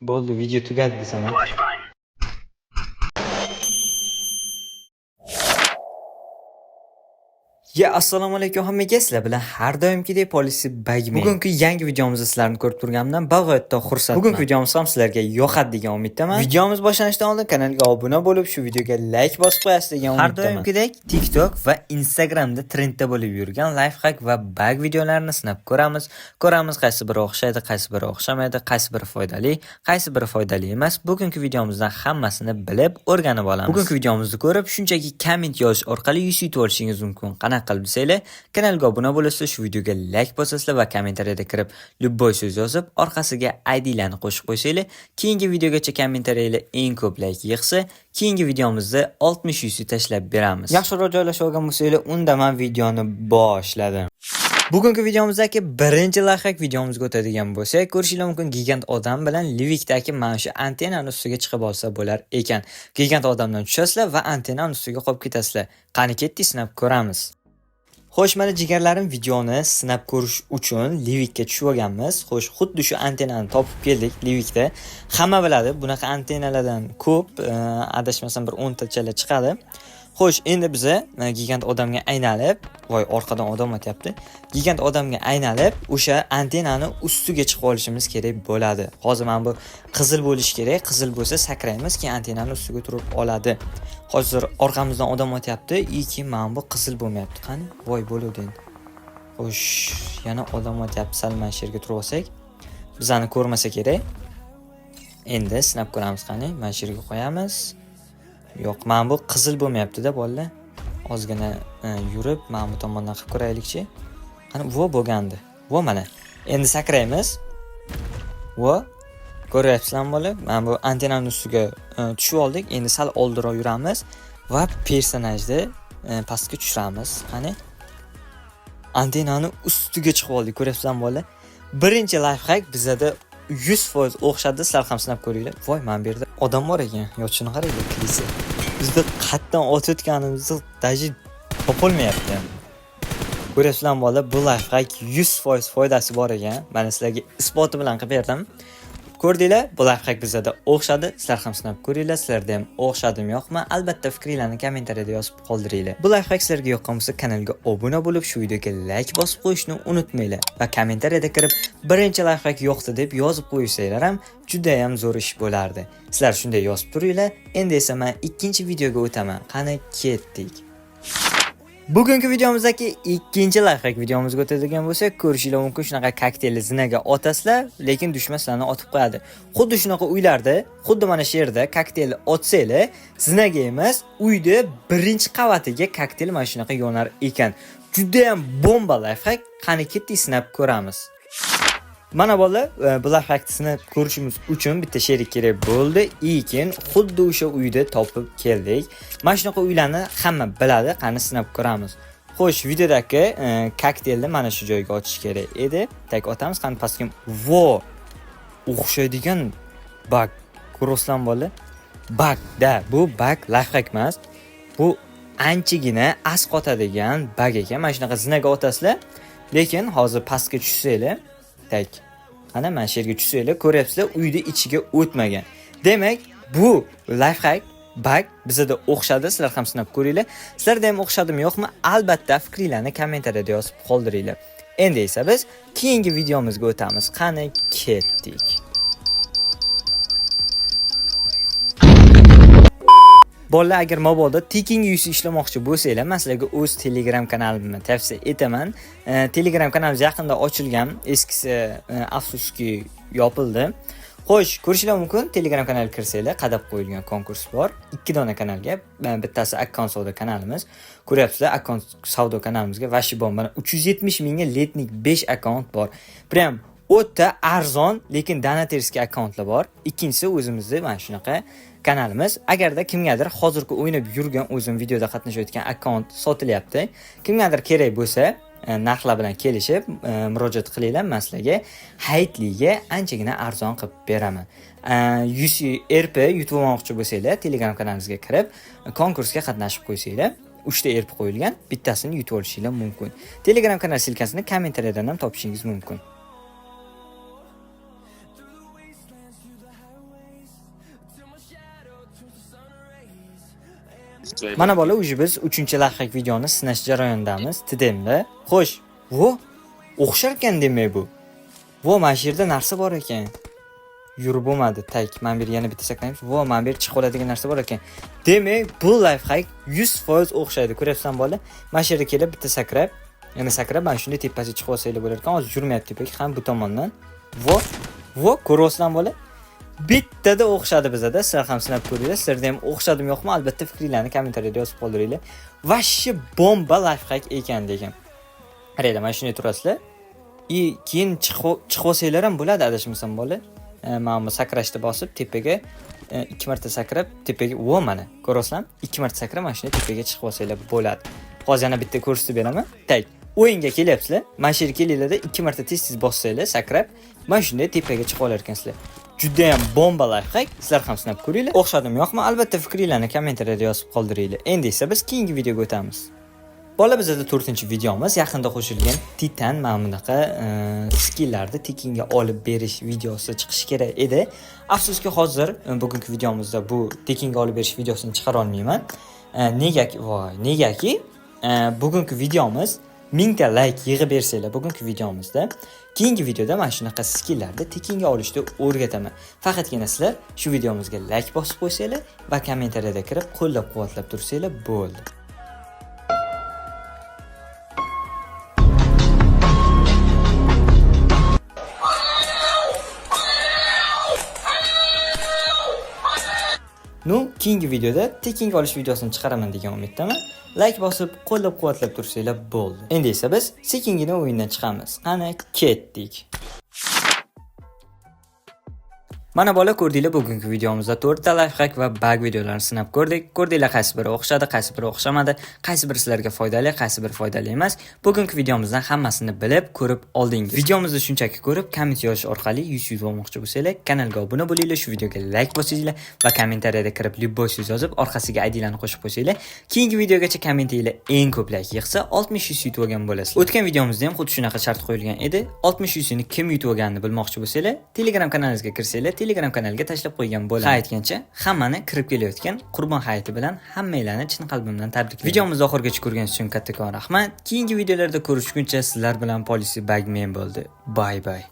Bo'ldi, video tugadi desam. Assalomu alaykum hammaga. Sizlar bilan har doimgidek Policy Bagman. Bugungi yangi videomizda sizlarni ko'rib turganimdan bag'oyatda xursandman. Bugungi videomiz ham sizlarga yoqadi degan umiddaman. Videomiz boshlanishidan oldin kanalga obuna bo'lib, shu videoga like bosib qo'yasiz degan umiddaman. Har doimgidek TikTok va Instagramda trendda bo'lib yurgan lifehack va bug videolarini sinab ko'ramiz, qaysi biri o'xshaydi, qaysi biri o'xshamaydi, qaysi biri foydali, qaysi biri foydali emas. Bugungi videomizdan hammasini bilib, o'rganib olamiz. Bugungi videomizni ko'rib, shunchaki komment yozish orqali yutib olishingiz mumkin. Qanaqa qilib desanglar, kanalga obuna bo'lasiz, shu videoga like bosasizlar va kommentariyada kirib любой so'z yozib, orqasiga IDlarni qo'shib qo'ysanglar, keyingi videogacha kommentariylar eng ko'p like yig'sa, keyingi videomizda 60 tashlab beramiz. Yaxshiroq joylashib olgan bo'lsanglar, unda men videoni boshladim. Bugungi videomizdagi birinchi lifehack videomizga o'tadigan bo'lsak, ko'rishingiz mumkin gigant odam bilan Livikdagi mana shu antennani ustiga chiqib olsa bo'lar ekan. Gigant odamdan tushasizlar va antennani ustiga qolib ketasizlar. Qani ketdik, sinab ko'ramiz. Xo'sh, mana jigarlarim, videoni sinab ko'rish uchun Livikka tushib olganmiz. Xo'sh, xuddi shu antennani topib keldik Livikda. Hamma biladi, bunaqa antennalardan ko'p, adashmasam bir 10 tachalar chiqadi. Xo'sh, endi biz gigant odamga aylanib, voy orqadan odam o'tyapti. Gigant odamga aylanib, o'sha antennani ustiga chiqib olishimiz kerak bo'ladi. Hozir men bu qizil bo'lish kerak. Qizil bo'lsa sakraymiz, keyin antennani ustiga turib oladi. Hozir orqamizdan odam o'tyapti, keyin men bu qizil bo'lmayapti. Qani? Voy bo'ladi endi. Xo'sh, yana odam o'tyapti. Sal mana shu yerga turib olsak, bizani ko'rmasa kerak. Endi sinab ko'ramiz qani. Mana shu yerga qo'yamiz. Yo'q, men bu qizil bo'lmayapti-da bolalar. Ozgina yurib, men bu tomondan qilib ko'raylikchi. Qani, vo bo'lgandi. Vo mana. Endi sakraymiz. Vo. Ko'ryapsizlarmi bola? Men bu antennaning ustiga tushib oldik. Endi sal oldiroq yuramiz va personajni pastga tushiramiz. Qani? Antennani ustiga chiqib oldik. Ko'ryapsizlarmi bola? Birinchi lifehack bizda 100% o'xshadi. Sizlar ham sinab ko'ringlar. Voy, men bu yerda odam bor ekan. Yo'qchini qaranglar, klisi. Bizda qatdan o'tayotganimizni daji topolmayapti. Ko'ryapsizlarmi bola? Bu lifehack 100% foydasi bor ekan. Men sizlarga isboti bilan qilib berdim. Ko'rdinglar? Bu lifehack bizda o'xshadi. Sizlar ham sinab ko'ringlar. Sizlarda ham o'xshadimi, yo'qmi? Albatta fikringizni kommentariyada yozib qoldiringlar. Bu lifehack sizlarga yoqqan bo'lsa, kanalga obuna bo'lib, shu videoga like bosib qo'yishni unutmanglar va kommentariyada kirib birinchi lifehack yo'qdi deb yozib qo'ysanglar ham juda ham zo'r ish bo'lardi. Sizlar shunday yozib turinglar. Endi esa men ikkinchi videoga o'taman. Qani ketdik. Bugungi videomizdagi ikkinchi lifehack videomizga o'tadigan bo'lsak, ko'rishingiz mumkin shunaqa kokteylni zinaga otasizlar, lekin dushman sizlarni otib qo'yadi. Xuddi shunaqa uylarda, xuddi mana shu yerda kokteylni otsanglar, zinaga emas, uyda birinchi qavatiga kokteyl mana shunaqa yonar ekan. Juda ham bomba lifehack. Qani ketdik, sinab ko'ramiz. Mana bolalar, bu lifehackni ko'rishimiz uchun bitta sherik kerak bo'ldi. Lekin xuddi o'sha uyda topib keldik. Mana shunaqa uylarni hamma biladi. Qani sinab ko'ramiz. Xo'sh, videodagi kokteylni mana shu joyga ochish kerak edi. Tak otamiz, qani pastga. Vo! O'xshaydigan bug. Ko'rasizlarmi bolalar? Bug-da, bu bug lifehack emas. Bu anchagina asqotadigan bug ekan. Mana shunaqa zinaga otasizlar, lekin hozir pastga tushsanglar, tak. Qana mana shu yerga tushsanglar, ko'ryapsizlar, uyda ichiga o'tmagan. Demak, bu lifehack bug bizda o'xshadi. Sizlar ham sinab ko'ringlar. Sizlarda ham o'xshadimi, yo'qmi? Albatta fikringizni kommentariyada yozib qoldiringlar. Endi esa biz keyingi videomizga o'tamiz. Qani ketdik. Bolalar, agar mobilda Teking UC ishlamoqchi bo'lsanglar, men sizlarga o'z Telegram kanalimni tavsiya etaman. Telegram kanalimiz yaqinda ochilgan, eskisi afsuski yopildi. Xo'sh, ko'rishingiz mumkin, Telegram kanaliga kirsanglar, qadab qo'yilgan konkurs bor. 2 dona kanalga, bittasi akkaunt savdo kanalimiz. Ko'ryapsizlar, akkaunt savdo kanalimizga vashi bor. Mana 370 mingga letnik 5 akkaunt bor. Prям o'ta arzon, lekin donatorskiy akkauntlar bor. Ikkinchisi o'zimizda mana shunaqa kanalimiz. Agarda kimgadir hozirgi o'ynab yurgan, o'zim videoda qatnashayotgan akkaunt sotilyapti, kimgadir kerak bo'lsa, narxlar bilan kelishib murojaat qilinglar. Men sizlarga hayitliga anchagina arzon qilib beraman. UC RP yutib olmoqchi bo'lsanglar, Telegram kanalimizga kirib konkursga qatnashib qo'ysanglar, 3 ta RP qo'yilgan, bittasini yutib olishingiz mumkin. Telegram kanal silkasini kommentariyadan ham topishingiz mumkin. Mana bola уже biz 3-lifehack videoni sinash jarayonidamiz. Tidimda. Xo'sh, vo o'xshar ekan demak bu. Vo mana shu yerda narsa bor ekan. Yurib bo'lmadi. Tak, men bir yana bitta saklaymiz. Vo, men bir chiqib oladigan narsa bor ekan. Demak, bu lifehack 100% o'xshaydi. Ko'ryapsan bola? Mana shu yerga kelib bitta sakrab, yana sakrab, mana shunday tepasiga chiqib olsanglar bo'lar ekan. Hozir yurmayapti tepaga, ham bu tomondan. Vo, ko'ryapsan bola? Bittada o'xshadi bizada. Sizlar ham sinab ko'ringlar. Sizlarda ham o'xshadimi yo'qmi? Albatta fikringizni kommentariyada yozib qoldiringlar. Vashshi bomba lifehack ekan degan. Qaranglar, mana shunday turasizlar. Keyin chiqib olsanglar ham bo'ladi, adashmasam bola. Mana bu sakrashni bosib tepaga 2 marta sakrab tepaga mana ko'rasizlarmi? 2 marta sakrab mana shunday tepaga chiqib olsanglar bo'ladi. Hozir yana bitta ko'rsatib beraman. Tak, o'yinga kelyapsizlar. Mana shu yerga kelinglarda 2 marta tez-tez bossanglar, sakrab mana shunday tepaga chiqib olar ekansizlar. Juda ham bomba lifehack. Sizlar ham sinab ko'ringlar. O'xshadimi yo'qmi? Albatta fikringizni kommentariyada yozib qoldiringlar. Endi esa biz keyingi videoga o'tamiz. Bola bizada 4-videomiz yaqinda qo'shilgan Titan mana bunaqa skilllarni tekinga olib berish videosi chiqishi kerak edi. Afsuski hozir bugungi videomizda bu tekinga olib berish videosini chiqara olmayman. Negaki bugungi videomiz 1000 ta like yig'ib bersanglar bugungi videomizda keyingi videoda mana shunaqa skilllarni tekinga olishni o'rgataman. Faqatgina sizlar shu videomizga like bosib qo'ysanglar va kommentariyada kirib qo'llab-quvvatlab tursanglar bo'ldi. Keyingi videoda tekinga olish videosini chiqaraman degan umiddaman. Like bosib, qo'llab-quvvatlab tursanglar bo'ldi. Endi esa biz sekingina o'yindan chiqamiz. Qani ketdik. Mana bola ko'rdinglar, bugungi videomizda 4 ta lifehack va bug videolarini sinab ko'rdik. Ko'rdinglar, qaysi biri o'xshadi, qaysi biri o'xshamadi, qaysi biri sizlarga foydali, qaysi biri foydali emas. Bugungi videomizdan hammasini bilib, ko'rib oldingiz. Videomizni shunchaki ko'rib, komment yozish orqali 100 olmoqchi bo'lsanglar, kanalga obuna bo'linglar, shu videoga like bosinglar va kommentariyada kirib любой so'z yozib, orqasiga ID'larni qo'shib qo'ysanglar, keyingi videogacha kommentinglar eng ko'p like yig'sa 60 100 yutib olgan bo'lasizlar. O'tgan videomizda ham xuddi shunaqa shart qo'yilgan edi. 60 100 ni kim yutib olganini bilmoqchi bo'lsanglar, Telegram kanalingizga kirsanglar, Telegram kanaliga tashlab qo'ygan bo'laman. Aytgancha, hammani kirib kelayotgan Qurbon hayiti bilan hammanglarni chin qalbimdan tabriklayman. Videomizni oxirigacha ko'rganingiz uchun kattakon rahmat. Keyingi videolarda ko'rishguncha sizlar bilan Policy Bug men bo'ldi. Bye bye.